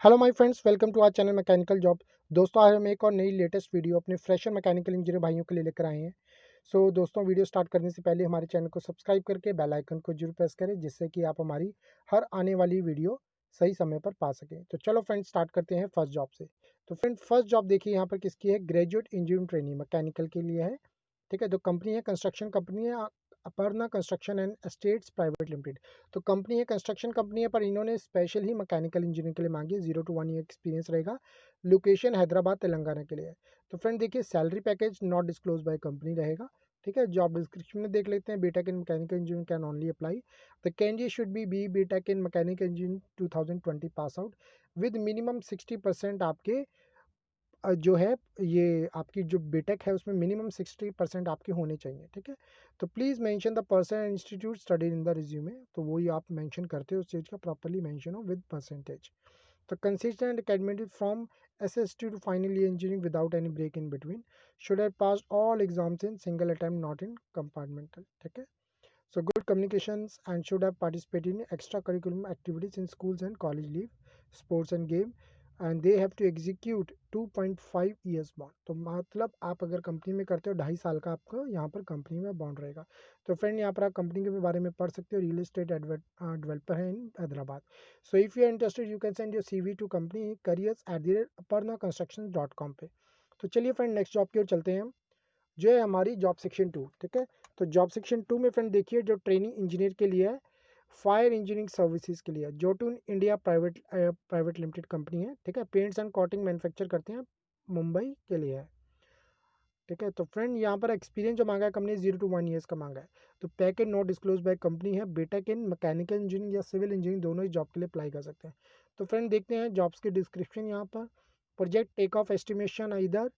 Hello my friends, welcome to our channel mechanical job. दोस्तों, आज हम एक और नई लेटेस्ट वीडियो अपने फ्रेशर मैकेनिकल इंजीनियर भाइयों के लिए लेकर आए हैं। दोस्तों, वीडियो स्टार्ट करने से पहले हमारे चैनल को सब्सक्राइब करके बेल आइकन को जरूर प्रेस करें, जिससे कि आप हमारी हर आने वाली वीडियो सही समय पर पा सकें। तो चलो फ्रेंड्स, स्टार्ट करते हैं फर्स्ट जॉब से। तो फ्रेंड, फर्स्ट जॉब देखिए यहाँ पर किसकी है, ग्रेजुएट इंजीनियरिंग ट्रेनिंग मैकेनिकल के लिए है। ठीक है, तो कंपनी है, कंस्ट्रक्शन कंपनी है, Aparna construction and estates private limited. तो कंपनी है, कंस्ट्रक्शन कंपनी है, पर इन्होंने स्पेशल ही मैकेनिकल इंजीनियरिंग के लिए मांगी है। 0 to 1 ईयर एक्सपीरियंस रहेगा। लोकेशन हैदराबाद तेलंगाना के लिए है। तो फ्रेंड देखिए, salary package not disclose by company रहेगा। ठीक है, जॉब डिस्क्रिप्शन में देख लेते हैं। BTech in mechanical engineering can only apply. The candidate should be BTech in mechanical engineering 2020 pass out with minimum 60% आपके जो है, ये आपकी जो बीटेक है उसमें मिनिमम 60% आपके होने चाहिए। ठीक है, तो please mention the person institute study in the resume. तो वही आप मेंशन करते हो, उस चीज़ का प्रॉपर्ली मेंशन हो विद परसेंटेज। तो consistent academic from SST to final year engineering without any break in between, should have passed all exams in single attempt, not in compartmental. ठीक है, so good communications and should have participated in extracurricular activities in schools and college leave, sports and game, and they have to execute 2.5 years bond। तो मतलब आप अगर company में करते हो 2.5 साल का आपको यहाँ पर कंपनी में बॉन्ड रहेगा। तो फ्रेंड, यहाँ पर आप कंपनी के बारे में पढ़ सकते हो। रियल एस्टेट डेवलपर है in Hyderabad. So if you are interested you can send your CV to company careers@aparna.constructions.com पे। तो चलिए फ्रेंड, नेक्स्ट जॉब की ओर चलते हैं हम, जो है हमारी जॉब सेक्शन 2। ठीक है, तो जॉब सेक्शन 2 में फ्रेंड देखिए, जो ट्रेनिंग इंजीनियर के लिए है, फायर इंजीनियरिंग सर्विसेज के लिए, जोटून इंडिया प्राइवेट लिमिटेड कंपनी है। ठीक है, पेंट्स एंड कोटिंग मैन्युफैक्चर करते हैं, मुंबई के लिए है। ठीक है, तो फ्रेंड यहाँ पर एक्सपीरियंस जो मांगा है कंपनी 0 to 1 ईयर्स का मांगा है। तो package not disclose by company है। बीटेक इन मैकेनिकल इंजीनियरिंग या सिविल इंजीनियरिंग दोनों ही जॉब के लिए अप्लाई कर सकते हैं। तो फ्रेंड देखते हैं जॉब्स की डिस्क्रिप्शन यहाँ पर। प्रोजेक्ट टेक ऑफ एस्टिमेशन इधर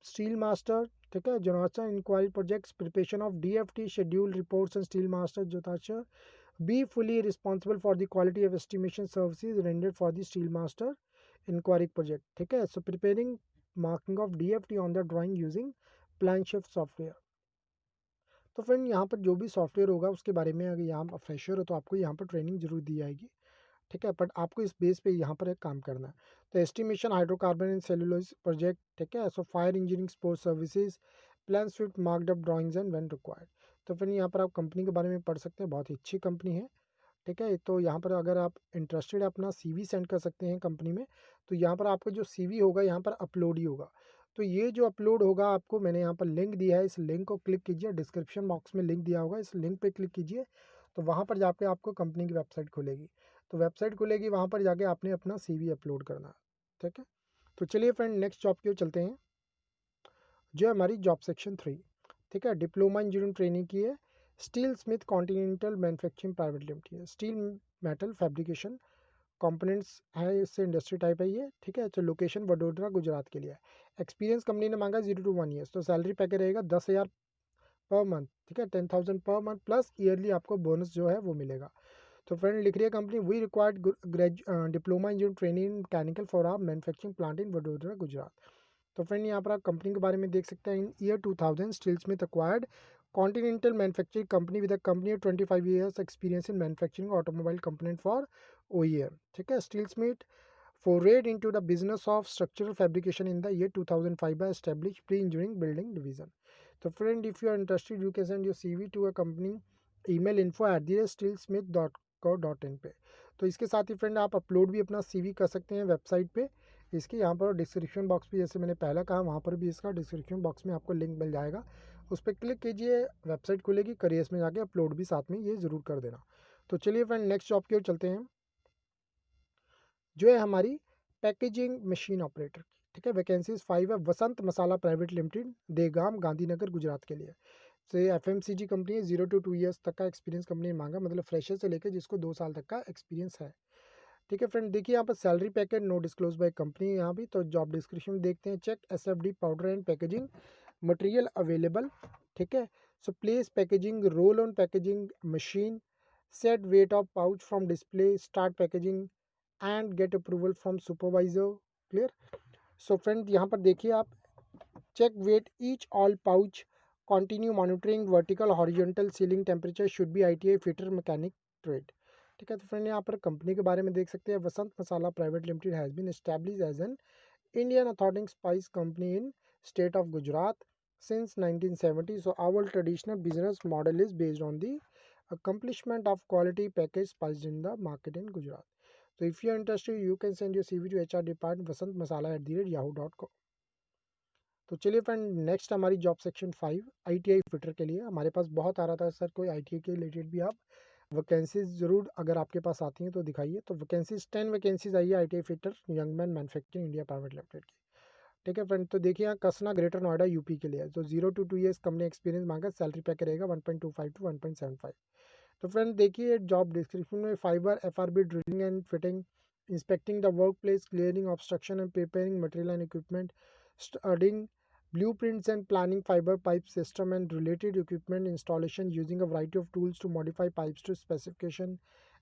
स्टील मास्टर। ठीक है, जोनासन inquiry projects, preparation of DFT schedule reports and steel master जोताशर be fully responsible for the quality of estimation services rendered for the steel master inquiry project। ठीक है, so preparing marking of DFT on the drawing using PlanShift software। तो friend यहाँ पर जो भी software होगा उसके बारे में, अगर यहाँ फ्रेशर हो तो आपको यहाँ पर ट्रेनिंग जरूर दी जाएगी। ठीक है, बट आपको इस बेस पे यहाँ पर एक काम करना है। तो estimation hydrocarbon and cellulose project. ठीक है, so fire engineering sport services, plan Swift marked up drawings and when required. तो फिर यहाँ पर आप कंपनी के बारे में पढ़ सकते हैं, बहुत ही अच्छी कंपनी है। ठीक है, तो यहाँ पर अगर आप इंटरेस्टेड है अपना CV सेंड कर सकते हैं कंपनी में। तो यहाँ पर आपका जो CV होगा यहाँ पर अपलोड ही होगा। तो ये जो अपलोड होगा, आपको मैंने यहाँ पर लिंक दिया है, इस लिंक को क्लिक कीजिए। डिस्क्रिप्शन बॉक्स में लिंक दिया होगा, इस लिंक पे क्लिक कीजिए। तो वहाँ पर जाके आपको कंपनी की वेबसाइट खुलेगी। तो वेबसाइट खुलेगी, वहाँ पर जाके आपने अपना CV अपलोड करना है। ठीक है, तो चलिए फ्रेंड, नेक्स्ट जॉब की ओर चलते हैं, जो हमारी जॉब सेक्शन 3। ठीक है, डिप्लोमा इंजीनियरिंग ट्रेनिंग की है। Steel Smith continental manufacturing private limited है। स्टील मेटल फैब्रिकेशन कंपोनेंट्स है, इससे इंडस्ट्री टाइप है ये। ठीक है, तो लोकेशन वडोदरा गुजरात के लिए है। एक्सपीरियंस कंपनी ने मांगा 0 to 1 ईयर्स। तो सैलरी पैकेज रहेगा 10,000 पर मंथ। ठीक है, 10,000 पर मंथ प्लस ईयरली आपको बोनस जो है वो मिलेगा। तो फ्रेंड लिख रही है company, we required diploma engineer training in mechanical for our manufacturing plant in Vadodara Gujarat. तो फ्रेंड यहाँ पर आप कंपनी के बारे में देख सकते हैं। In year 2000 Steel Smith acquired continental manufacturing company with a company 25 years experience in manufacturing automobile component for OEM। ठीक है, Steel Smith forayed into the business of structural fabrication in the year 2005 by established pre-engineering building division। तो friend, if you are interested you can send your CV to a company email info@steelsmith.co.in पे। तो इसके साथ ही friend आप upload भी अपना CV कर सकते हैं वेबसाइट पे। इसके यहाँ पर डिस्क्रिप्शन बॉक्स भी, जैसे मैंने पहला कहा, वहाँ पर भी इसका डिस्क्रिप्शन बॉक्स में आपको लिंक मिल जाएगा। उस पर क्लिक कीजिए, वेबसाइट खुलेगी, करियर्स में जाके अपलोड भी साथ में ये ज़रूर कर देना। तो चलिए फ्रेंड, नेक्स्ट जॉब की ओर चलते हैं, जो है हमारी पैकेजिंग मशीन ऑपरेटर की। ठीक है, वैकेंसीज 5 है। वसंत मसाला प्राइवेट लिमिटेड, देगाम, गांधीनगर, गुजरात के लिए। तो ये FMCG कंपनी है। 0 to 2 ईयर्स तक का एक्सपीरियंस कंपनी ने मांगा, मतलब फ्रेशर से लेकर जिसको 2 साल तक का एक्सपीरियंस है। ठीक है फ्रेंड, देखिए यहाँ पर salary package no disclose by company यहाँ भी। तो जॉब डिस्क्रिप्शन देखते हैं। Check SFD powder and packaging material available. ठीक है, so place packaging roll on packaging machine, set weight of pouch from display, start packaging and get approval from supervisor. Clear. So friend यहाँ पर देखिए आप, check weight each all pouch, continue monitoring vertical horizontal sealing temperature, should be ITI fitter mechanic trade. ठीक है। तो friend यहाँ पर company के बारे में देख सकते हैं, Vasant Masala private limited has been establish as an Indian authentic spice company in state of Gujarat since 1970. So our traditional business model is based on the accomplishment of quality packaged spices in the market in Gujarat. So if you are interested, you can send your CV to HR department vasantmasala@yahoo.com. तो चलिए friend, next हमारी job section 5 ITI fitter के लिए। हमारे पास बहुत आ रहा था sir, कोई ITI के रिलेटेड भी आप वैकेंसीज ज़रूर अगर आपके पास आती हैं तो दिखाइए। तो वैकेंसीज 10 वैकेंसीज आई है ITI fitter young man manufacturing India private limited की। ठीक है फ्रेंड, तो देखिए यहाँ कसना ग्रेटर नोएडा यूपी के लिए, जो 0 to 2 ईयर्स कंपनी एक्सपीरियंस मांगा, सैलरी पैकेज रहेगा 1.25 to 1.75। तो फ्रेंड देखिए जॉब डिस्क्रिप्शन में fibre FRB drilling and fitting, inspecting the work place, clearing obstruction and preparing material and equipment, studying blueprints and planning fiber pipe system and related equipment installation using a variety of tools to modify pipes to specification,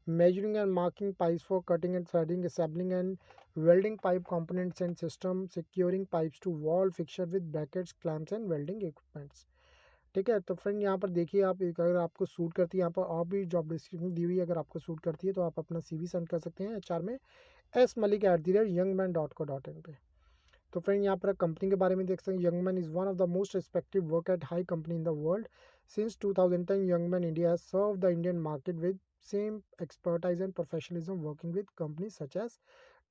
measuring and marking pipes for cutting and threading, assembling and welding pipe components and system, securing pipes to wall fixture with brackets, clamps and welding equipments। ठीक है। तो friend यहाँ पर देखिए, आप अगर आपको suit करती है, यहाँ पर और भी जॉब डिस्क्रिप्शन दी हुई है, अगर आपको सूट करती है तो आप अपना CV सेंड कर सकते हैं HR में smalik@youngman.co.in पे। तो फ्रेंड यहाँ पर कंपनी के बारे में देख सकते हैं, Youngman is one of the most respected work at high company in the world since 2010। Youngman India has serve the Indian market with same expertise and professionalism, working with companies such as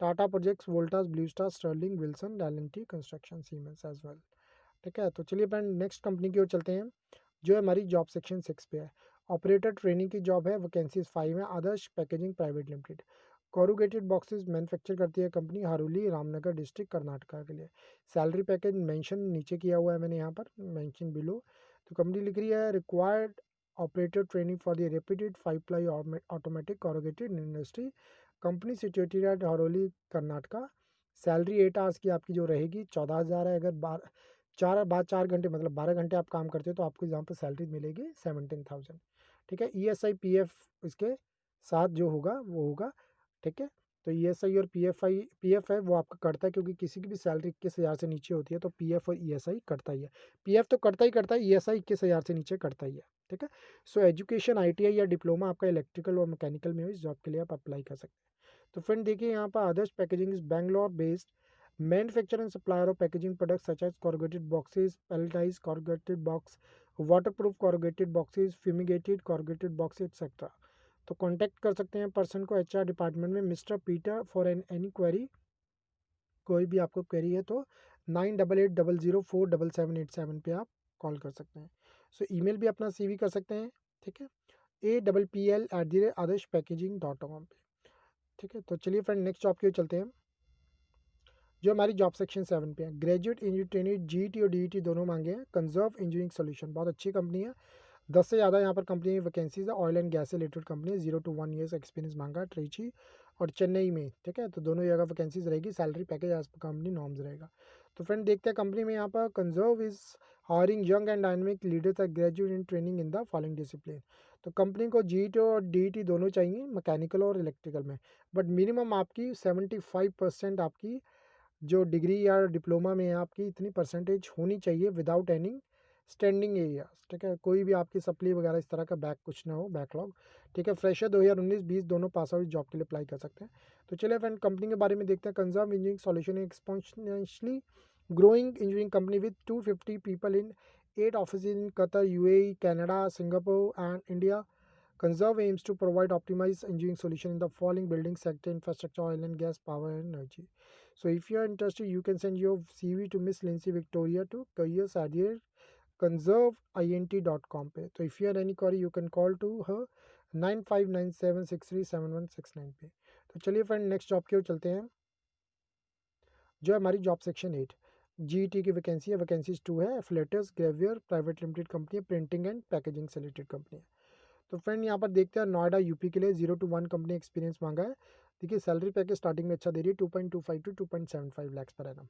Tata projects, Voltas, Blue Star, Sterling, Wilson, L&T construction, Siemens as well. ठीक है। तो चलिए friend next company की ओर चलते हैं, जो हमारी job section 6 पे है। ऑपरेटर ट्रेनिंग की जॉब है, वैकेंसीज 5 है। Adarsh packaging private limited, corrugated boxes manufacture करती है कंपनी, हरोली, रामनगर डिस्ट्रिक्ट, कर्नाटका के लिए। सैलरी पैकेज मेंशन नीचे किया हुआ है मैंने यहाँ पर, मेंशन बिलो। तो कंपनी लिख रही है required operator training for the repeated 5 ply automatic corrugated industry, company situated at Haroli, Karnataka. Salary 8 hours की आपकी जो रहेगी 14,000 है। अगर 4 घंटे मतलब 12 घंटे आप काम करते हो तो आपको यहाँ पर सैलरी मिलेगी 17,000। ठीक है। ESI PF इसके साथ जो होगा वो होगा। ठीक है। तो ESI और PF है वो आपका कटता है, क्योंकि किसी की भी सैलरी 21,000 से नीचे होती है तो PF और ESI कटता ही है। PF तो कटता ही करता है, ESI 21,000 से नीचे कटता ही है। ठीक है। सो एजुकेशन ITI या डिप्लोमा आपका इलेक्ट्रिकल और मैकेनिकल में हो, इस जॉब के लिए आप अप्लाई कर सकते हैं। तो फ्रेंड देखिए यहाँ पर Adarsh packaging is Bangalore based manufacture and supplier of packaging products such as corrugated boxes, pelletized corrugated box, waterproof corrugated boxes, fumigated corrugated boxes etc। तो कांटेक्ट कर सकते हैं पर्सन को HR डिपार्टमेंट में, mister Peter, for any query. कोई भी आपको query है तो 9880047787 पे आप कॉल कर सकते हैं। सो ईमेल भी अपना CV कर सकते हैं। ठीक है। APPL@adarshpackaging.com पे। ठीक है। तो चलिए फ्रेंड नेक्स्ट जॉब की ओर चलते हैं, जो हमारी जॉब सेक्शन 7 पे है। ग्रेजुएट इंजीनियर ट्रेनिंग GET और DET दोनों मांगे हैं। कंजर्व इंजीनियरिंग सोल्यूशन बहुत अच्छी कंपनी है, 10 से ज़्यादा यहाँ पर कंपनी में वैकेंसीज है। ऑयल एंड गैस से रिलेटेड कंपनी है, 0 to 1 ईयर्स एक्सपीरियंस मांगा, ट्रिची और चेन्नई में। ठीक है। तो दोनों जगह वैकेंसीज रहेगी, salary package as per company norms रहेगा। तो फ्रेंड देखते हैं कंपनी में यहाँ पर conserve is hiring young and dynamic leaders at graduate in training in the following discipline. तो कंपनी को GET और DET दोनों चाहिए, मैकेनिकल और इलेक्ट्रिकल में, बट मिनिमम आपकी 75% आपकी जो डिग्री या डिप्लोमा में है आपकी इतनी परसेंटेज होनी चाहिए विदाउट एनी स्टैंडिंग एरिया। ठीक है। कोई भी आपकी सप्ली वगैरह इस तरह का बैक कुछ ना हो, बैकलॉग। ठीक है। फ्रेशर 2019-20 दोनों पास आउट जॉब के लिए अप्लाई कर सकते हैं। तो चलिए फ्रेंड कंपनी के बारे में देखते हैं। Conserve engineering solution exponentially growing engineering company with 250 people in 8 office in Qatar, UAE, Canada, Singapore and India। Conserve aims to provide optimized engineering solution in the following building sector: infrastructure, oil and gas, power and energy। So if you are interested, you can send your CV to Miss Lindsay Victoria to careers@conserveint.com पे। तो if you have any query, you can call to her 9597637169 पे। तो चलिए friend next job की ओर चलते हैं, जो हमारी जॉब सेक्शन 8 GET की वैकेंसी है। वैकेंसीज 2 है। एफिलेटर्स ग्रेवियर प्राइवेट लिमिटेड कंपनी है, प्रिंटिंग एंड पैकेजिंग से रिलेटेड कंपनी है। तो फ्रेंड यहाँ पर देखते हैं नोएडा यूपी के लिए 0 to 1 कंपनी एक्सपीरियंस मांगा है। देखिए सैलरी पैकेज स्टार्टिंग में अच्छा दे रही है, 2.25 to 2.75 लाख पर एनम।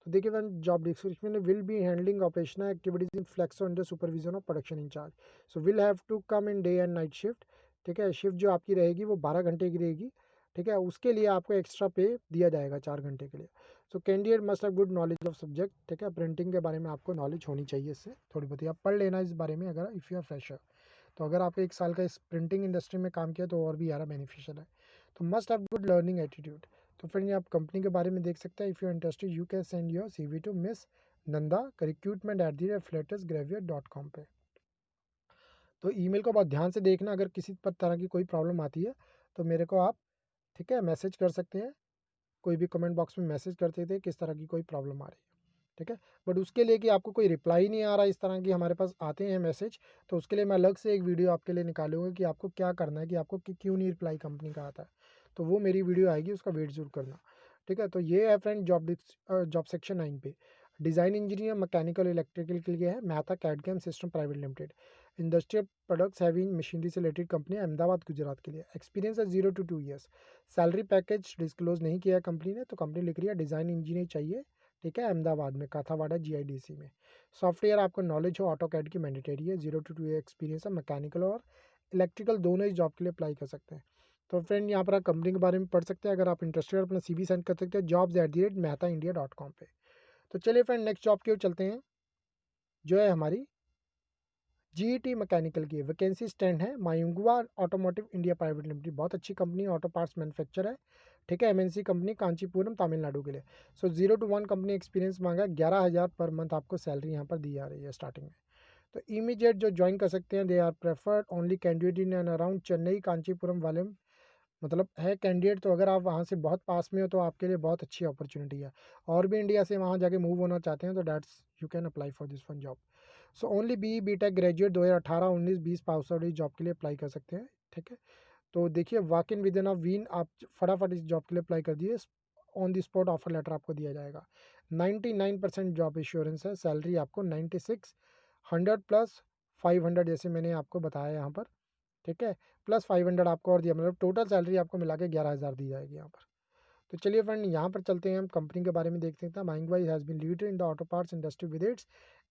तो देखिए फ्रेंड जॉब डिस्क्रिप्शन में will be handling operational activities in flexo under supervision of production in charge. So will have to come in day and night shift. ठीक है। शिफ्ट जो आपकी रहेगी वो 12 घंटे की रहेगी। ठीक है। उसके लिए आपको एक्स्ट्रा पे दिया जाएगा 4 घंटे के लिए। So candidate must have good knowledge of subject. ठीक है। प्रिंटिंग के बारे में आपको नॉलेज होनी चाहिए, इससे थोड़ी बहुत आप पढ़ लेना इस बारे में अगर इफ़ यू आर फ्रेशर। तो अगर आप 1 साल का इस प्रिंटिंग इंडस्ट्री में काम किया तो और भी ज़्यादा बेनिफिशियल है। तो must have good learning attitude. तो फ्रेंड आप कंपनी के बारे में देख सकते हैं। If you interested you can send your CV to miss Nanda recruitment@flattersgravier.com पे। तो ईमेल को बहुत ध्यान से देखना, अगर किसी तरह की कोई प्रॉब्लम आती है तो मेरे को आप ठीक है मैसेज कर सकते हैं, कोई भी कमेंट बॉक्स में मैसेज करते थे किस तरह की कोई प्रॉब्लम आ रही है, ठीक है। बट उसके लिए कि आपको कोई रिप्लाई नहीं आ रहा इस तरह की हमारे पास आते हैं मैसेज, तो उसके लिए मैं अलग से एक वीडियो आपके लिए निकालूंगा कि आपको क्या करना है, कि आपको क्यों नहीं रिप्लाई कंपनी का आता है। तो वो मेरी वीडियो आएगी, उसका वेट जरूर करना, ठीक है। तो ये है फ्रेंड जॉब सेक्शन 9 पे। डिज़ाइन इंजीनियर मैकेनिकल इलेक्ट्रिकल के लिए है Mehta CAD CAM system private limited. Industrial products having machinery से रिलेटेड कंपनी अहमदाबाद गुजरात के लिए। एक्सपीरियंस है 0 to 2 years. Salary package disclose नहीं किया है कंपनी ने, तो कंपनी लिख रही है डिज़ाइन इंजीनियर चाहिए, ठीक है, अहमदाबाद में काथावाड़ा GIDC में। सॉफ्टवेयर आपको नॉलेज हो ऑटो कैड की मैंडेटरी है। 0 to 2 ईयर एक्सपीरियंस है। मैकेनिकल और इलेक्ट्रिकल दोनों ही जॉब के लिए अप्लाई कर सकते हैं। तो फ्रेंड यहाँ पर आप कंपनी के बारे में पढ़ सकते हैं। अगर आप इंटरेस्टेड अपना CV सेंड कर सकते हैं jobs@mehtaindia.com पे। तो चलिए फ्रेंड नेक्स्ट जॉब की ओर चलते हैं, जो है हमारी GET मैकेनिकल की वैकेंसी स्टैंड है मायुंगवा ऑटोमोटिव इंडिया प्राइवेट लिमिटेड। बहुत अच्छी कंपनी, ऑटो पार्ट्स मैन्युफैक्चर है, ठीक है। MNC कंपनी, कांचीपुरम तमिलनाडु के लिए। सो 0 to 1 कंपनी एक्सपीरियंस मांगा। 11,000 पर मंथ आपको सैलरी यहाँ पर दी जा रही है स्टार्टिंग में। तो इमीडिएट जो ज्वाइन कर सकते हैं, they are preferred only candidate in and around Chennai Kanchipuram वाले, मतलब है कैंडिडेट। तो अगर आप वहाँ से बहुत पास में हो तो आपके लिए बहुत अच्छी अपॉर्चुनिटी है। और भी इंडिया से वहाँ जाके मूव होना चाहते हैं तो that's you can apply for this one job. So only BE/BTech graduate 2018-19-20 pass out इस जॉब के लिए अप्लाई कर सकते हैं, ठीक है। तो देखिए walk in within a week, आप फटाफट इस जॉब के लिए अप्लाई कर दिए, on the spot offer letter आपको दिया जाएगा। 99% जॉब इंश्योरेंस है। सैलरी आपको 96 100 प्लस 500 जैसे मैंने आपको बताया यहाँ पर, ठीक है, प्लस 500 आपको और दिया, मतलब टोटल सैलरी आपको मिला के 11,000 दी जाएगी यहाँ पर। तो चलिए फ्रेंड यहाँ पर चलते हैं, हम कंपनी के बारे में देख सकते हैं। माइंगवा has been leader in the auto parts industry with its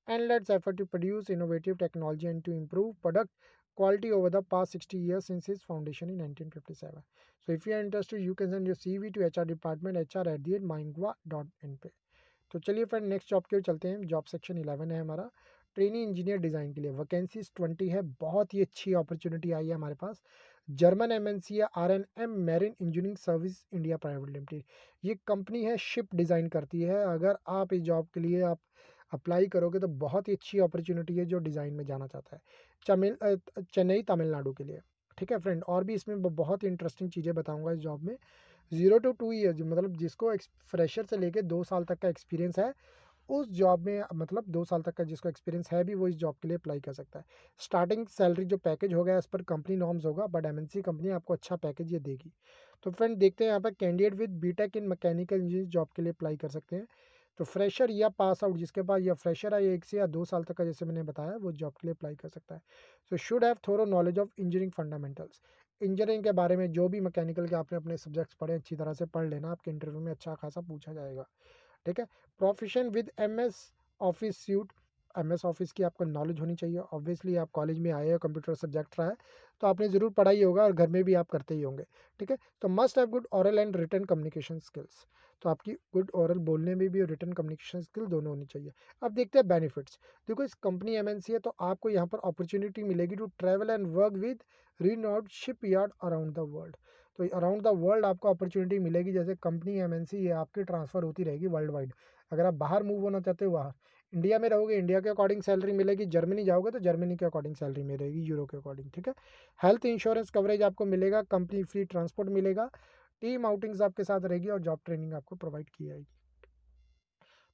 endless effort to produce innovative technology and to improve product quality over the past 60 years since its foundation in 1957. So if you are interested, you can send your CV to HR department hr@maingwa.in पे। तो चलिए friend next job की ओर चलते हैं। Job section 11 है हमारा, trainee engineer design के लिए। वैकेंसीज 20 है। बहुत ही अच्छी अपॉर्चुनिटी आई है हमारे पास। जर्मन MNC है RNM marine engineering service India private limited. ये कंपनी है, शिप डिज़ाइन करती है। अगर आप इस जॉब के लिए आप अप्लाई करोगे तो बहुत ही अच्छी अपॉर्चुनिटी है जो डिज़ाइन में जाना चाहता है, चेन्नई तमिलनाडु के लिए, ठीक है फ्रेंड। और भी इसमें बहुत इंटरेस्टिंग चीज़ें बताऊंगा इस जॉब में। 0 to 2 ईयर्स, मतलब जिसको फ्रेशर से लेके 2 साल तक का एक्सपीरियंस है उस जॉब में, मतलब 2 साल तक का जिसको एक्सपीरियंस है भी वो इस जॉब के लिए अप्लाई कर सकता है। स्टार्टिंग सैलरी जो पैकेज होगा इस पर कंपनी नॉर्म्स होगा, बट MNC कंपनी आपको अच्छा पैकेज ये देगी। तो फ्रेंड देखते हैं यहाँ पर candidate with BTech in mechanical engineering job के लिए अप्लाई कर सकते हैं। तो फ्रेशर या पास आउट, जिसके पास या फ्रेशर है 1 से या 2 साल तक का जैसे मैंने बताया, वो जॉब के लिए अप्लाई कर सकता है। So should have thorough knowledge of engineering fundamentals. Engineering के बारे में जो भी मैकेनिकल के आपने अपने सब्जेक्ट्स पढ़े अच्छी तरह से पढ़ लेना, आपके इंटरव्यू में अच्छा खासा पूछा जाएगा, ठीक है। Proficient with MS office suite. MS office की आपको नॉलेज होनी चाहिए। ऑब्वियसली आप कॉलेज में आए हो, कंप्यूटर सब्जेक्ट रहा है तो आपने ज़रूर पढ़ा ही होगा और घर में भी आप करते ही होंगे, ठीक है। तो must have good oral and written communication skills. तो आपकी गुड ओरल बोलने में भी और रिटन कम्युनिकेशन स्किल दोनों होनी चाहिए। अब देखते हैं बेनिफिट्स। देखो इस कंपनी MNC है तो आपको यहाँ पर अपॉर्चुनिटी मिलेगी to travel and work with रीनोड shipyard around the world. तो अराउंड द वर्ल्ड आपको अपॉर्चुनिटी मिलेगी, जैसे कंपनी MNC ये आपकी ट्रांसफ़र होती रहेगी वर्ल्ड वाइड। अगर आप बाहर मूव होना चाहते हो बाहर, इंडिया में रहोगे इंडिया के अकॉर्डिंग सैलरी मिलेगी, जर्मनी जाओगे तो जर्मनी के अकॉर्डिंग सैलरी मिलेगी, यूरो के अकॉर्डिंग, ठीक है। हेल्थ इंश्योरेंस कवरेज आपको मिलेगा, कंपनी फ्री ट्रांसपोर्ट मिलेगा, टीम आउटिंग्स आपके साथ रहेगी और जॉब ट्रेनिंग आपको प्रोवाइड की जाएगी।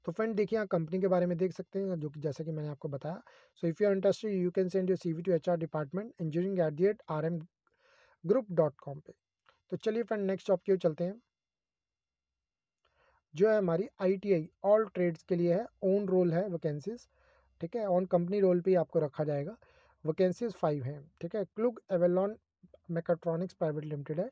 तो फ्रेंड देखिए यहाँ कंपनी के बारे में देख सकते हैं, जो कि जैसा कि मैंने आपको बताया। So if you are interested you can send your CV to HR department engineering@rmgroup.com पे। तो चलिए फ्रेंड नेक्स्ट जॉब की ओर चलते हैं, जो है हमारी ITI ऑल ट्रेड्स के लिए है। ओन रोल है वैकेंसीज, ठीक है, ऑन कंपनी रोल पे ही आपको रखा जाएगा। वैकेंसीज 5 हैं, ठीक है। Klug Avalon mechatronics private limited है,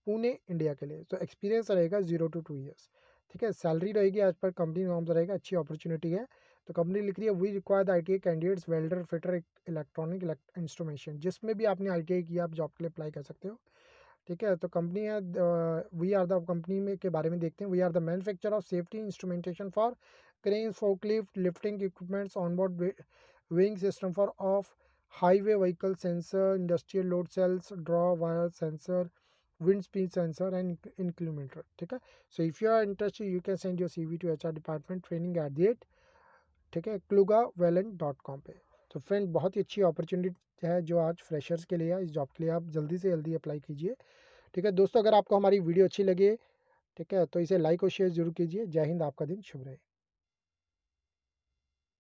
पुणे इंडिया के लिए। तो एक्सपीरियंस रहेगा 0 to 2 ईयर्स, ठीक है। सैलरी रहेगी एज पर कंपनी नॉर्म्स रहेगा, अच्छी अपॉर्चुनिटी है। तो कंपनी लिख रही है we require the ITI candidates welder fitter electronic instrumentation. जिसमें भी आपने ITI किया आप जॉब के लिए अप्लाई कर सकते हो, ठीक है। तो कंपनी है वी आर द कंपनी में के बारे में देखते हैं। We are the manufacture of safety instrumentation for cranes forklift lifting equipments on board weighing system for off highway vehicle sensor, industrial load cells, draw wire sensor, wind speed sensor and incremental. ठीक है. So if you are interested, you can send your CV to HR department training at the ठीक है klugavalent.com पे. तो friend बहुत ही अच्छी opportunity है जो आज फ्रेशर्स के लिए है. इस जॉब के लिए आप जल्दी से जल्दी अप्लाई कीजिए. ठीक है दोस्तों, अगर आपको हमारी वीडियो अच्छी लगे ठीक है तो इसे लाइक और शेयर जरूर कीजिए. जय हिंद, आपका दिन शुभ रहे.